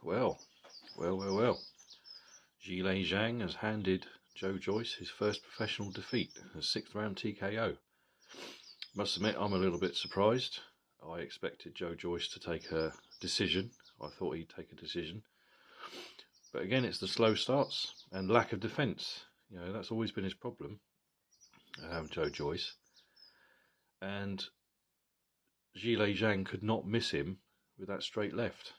Well, well. Zhilei Zhang has handed Joe Joyce his first professional defeat, a 6th round TKO. Must admit, I'm a little bit surprised. I expected Joe Joyce to take a decision. I thought he'd take a decision. But again, it's the slow starts and lack of defence. You know, that's always been his problem, Joe Joyce. And Zhilei Zhang could not miss him with that straight left.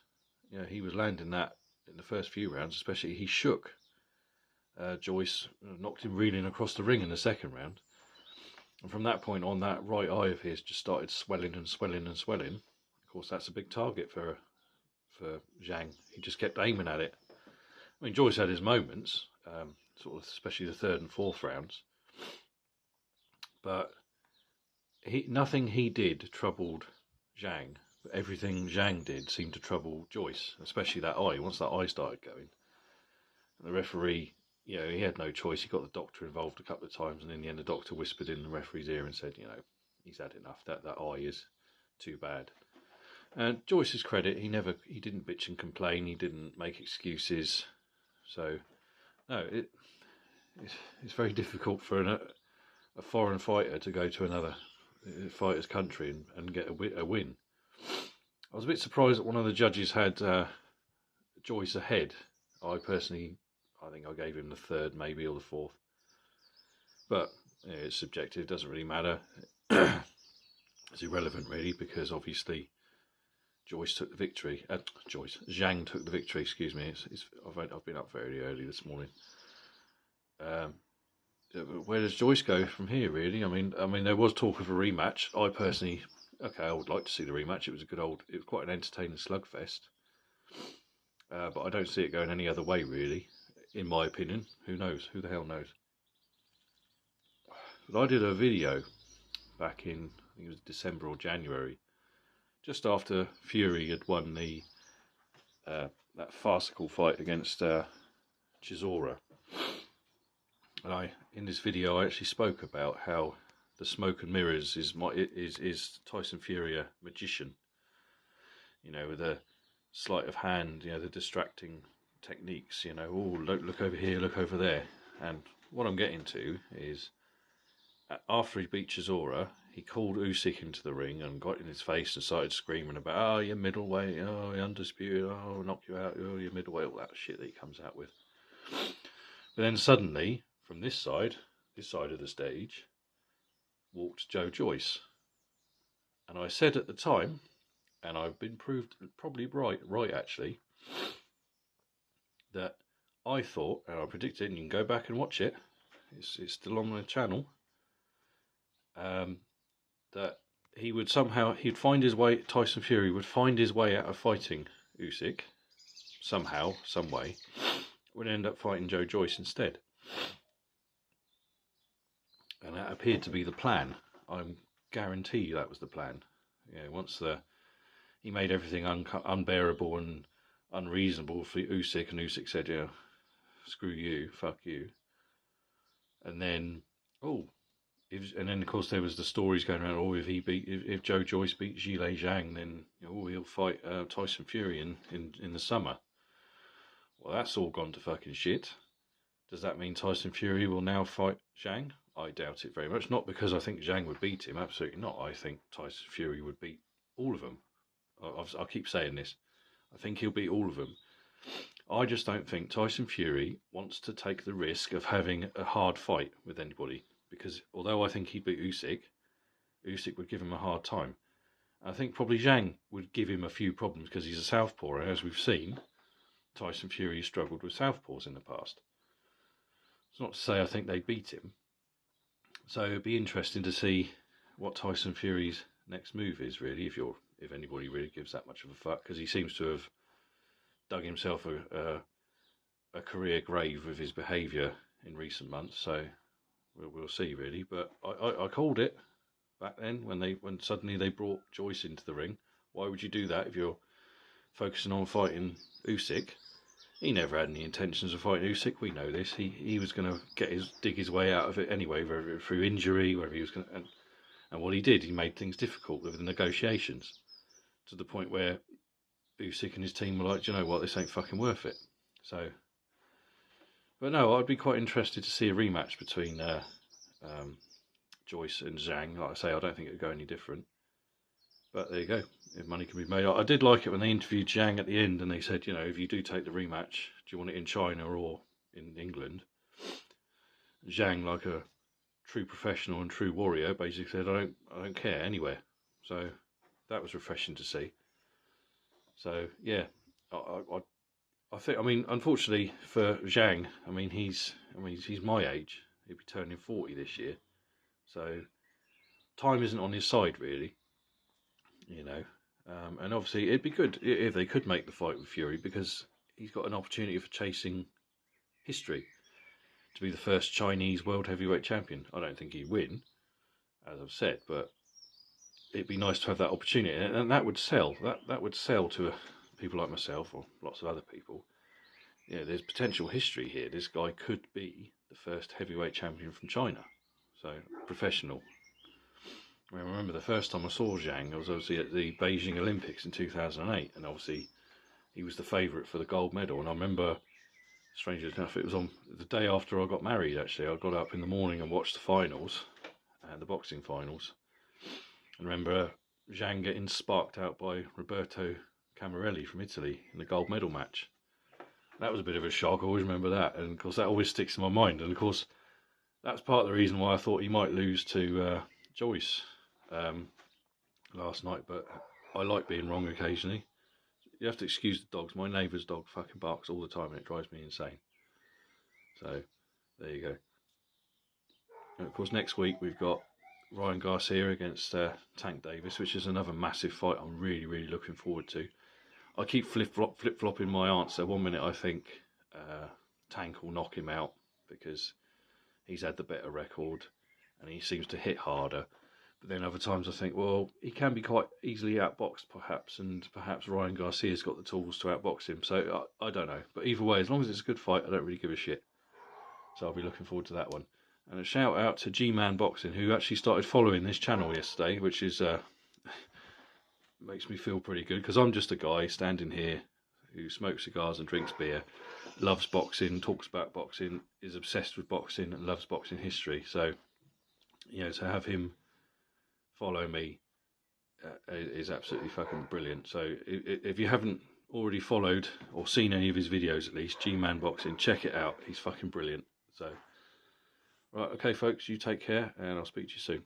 You know, he was landing that in the first few rounds, especially he shook. Joyce knocked him reeling across the ring in the second round. And from that point on, that right eye of his just started swelling and swelling and swelling. Of course, that's a big target for Zhang. He just kept aiming at it. I mean, Joyce had his moments, sort of, especially the third and fourth rounds. But nothing he did troubled Zhang. But everything Zhang did seemed to trouble Joyce, especially that eye. Once that eye started going, and the referee, you know, he had no choice. He got the doctor involved a couple of times, and in the end, the doctor whispered in the referee's ear and said, you know, he's had enough. That eye is too bad. And Joyce's credit, he didn't bitch and complain. He didn't make excuses. So, no, it's very difficult for a foreign fighter to go to another fighter's country and get a win. I was a bit surprised that one of the judges had Joyce ahead. I think I gave him the third, maybe, or the fourth. But you know, it's subjective, doesn't really matter. It's irrelevant, really, because obviously Joyce took the victory. Zhang took the victory, excuse me. I've been up very early this morning. Where does Joyce go from here, really? I mean, there was talk of a rematch. I would like to see the rematch. It was quite an entertaining slugfest. But I don't see it going any other way, really, in my opinion. Who knows? Who the hell knows? But I did a video back in, I think it was December or January, just after Fury had won that farcical fight against Chisora. And in this video, I actually spoke about how the smoke and mirrors is Tyson Fury a magician? You know, with a sleight of hand, you know, the distracting techniques, you know, oh, look over here, look over there. And what I'm getting to is, after he beat Chisora, he called Usyk into the ring and got in his face and started screaming about, oh, you're middleweight, oh, you're undisputed, oh, I'll knock you out, oh, you're middleweight, all that shit that he comes out with. But then suddenly, from this side of the stage, walked Joe Joyce. And I said at the time, and I've been proved probably right actually, that I thought, and I predicted, and you can go back and watch it, it's still on the channel, that he'd find his way, Tyson Fury would find his way out of fighting Usyk, somehow, some way, would end up fighting Joe Joyce instead. And that appeared to be the plan. I guarantee you that was the plan. You know, once he made everything unbearable and unreasonable for Usyk, and Usyk said, yeah, screw you, fuck you. And then, and then of course there was the stories going around, if Joe Joyce beat Zhilei Zhang, then he'll fight Tyson Fury in the summer. Well, that's all gone to fucking shit. Does that mean Tyson Fury will now fight Zhang? I doubt it very much. Not because I think Zhang would beat him, absolutely not. I think Tyson Fury would beat all of them. I'll keep saying this. I think he'll beat all of them. I just don't think Tyson Fury wants to take the risk of having a hard fight with anybody. Because although I think he'd beat Usyk would give him a hard time. I think probably Zhang would give him a few problems because he's a southpaw, and as we've seen, Tyson Fury struggled with southpaws in the past. It's not to say I think they beat him. So it'd be interesting to see what Tyson Fury's next move is, really, if anybody really gives that much of a fuck, because he seems to have dug himself a career grave with his behaviour in recent months. So we'll see, really. But I called it back then when suddenly they brought Joyce into the ring. Why would you do that if you're focusing on fighting Usyk? He never had any intentions of fighting Usyk. We know this. He was going to dig his way out of it anyway, whether through injury, whether he was going to, and what he did, he made things difficult with the negotiations, to the point where Usyk and his team were like, do you know what, this ain't fucking worth it. So, but no, I'd be quite interested to see a rematch between Joyce and Zhang. Like I say, I don't think it would go any different. But there you go. If money can be made, I did like it when they interviewed Zhang at the end, and they said, you know, if you do take the rematch, do you want it in China or in England? Zhang, like a true professional and true warrior, basically said, I don't care anywhere. So that was refreshing to see. So yeah, I think, I mean, unfortunately for Zhang, I mean he's my age. He'll be turning 40 this year, so time isn't on his side really, you know. And obviously it'd be good if they could make the fight with Fury, because he's got an opportunity for chasing history to be the first Chinese world heavyweight champion. I don't think he'd win, as I've said, but it'd be nice to have that opportunity, and that would sell. That would sell to people like myself or lots of other people. Yeah, there's potential history here. This guy could be the first heavyweight champion from China, so professional. I remember the first time I saw Zhang, I was obviously at the Beijing Olympics in 2008, and obviously he was the favourite for the gold medal. And I remember, strangely enough, it was on the day after I got married. Actually, I got up in the morning and watched the finals, the boxing finals. And I remember Zhang getting sparked out by Roberto Camarelli from Italy in the gold medal match. That was a bit of a shock. I always remember that, and of course that always sticks in my mind. And of course, that's part of the reason why I thought he might lose to Joyce last night. But I like being wrong occasionally. You have to excuse the dogs. My neighbour's dog fucking barks all the time, and it drives me insane. So there you go. And of course, next week we've got Ryan Garcia against Tank Davis, which is another massive fight. I'm really looking forward to. I keep flip-flopping my answer. 1 minute I think Tank will knock him out because he's had the better record and he seems to hit harder. But then other times I think, well, he can be quite easily outboxed perhaps, and perhaps Ryan Garcia's got the tools to outbox him. So I don't know. But either way, as long as it's a good fight, I don't really give a shit. So I'll be looking forward to that one. And a shout out to G-Man Boxing, who actually started following this channel yesterday, which is makes me feel pretty good, because I'm just a guy standing here who smokes cigars and drinks beer, loves boxing, talks about boxing, is obsessed with boxing and loves boxing history. So, you know, to have him follow me is absolutely fucking brilliant. So if you haven't already followed or seen any of his videos, at least, G-Man Boxing, check it out. He's fucking brilliant. So, right, okay folks, you take care and I'll speak to you soon.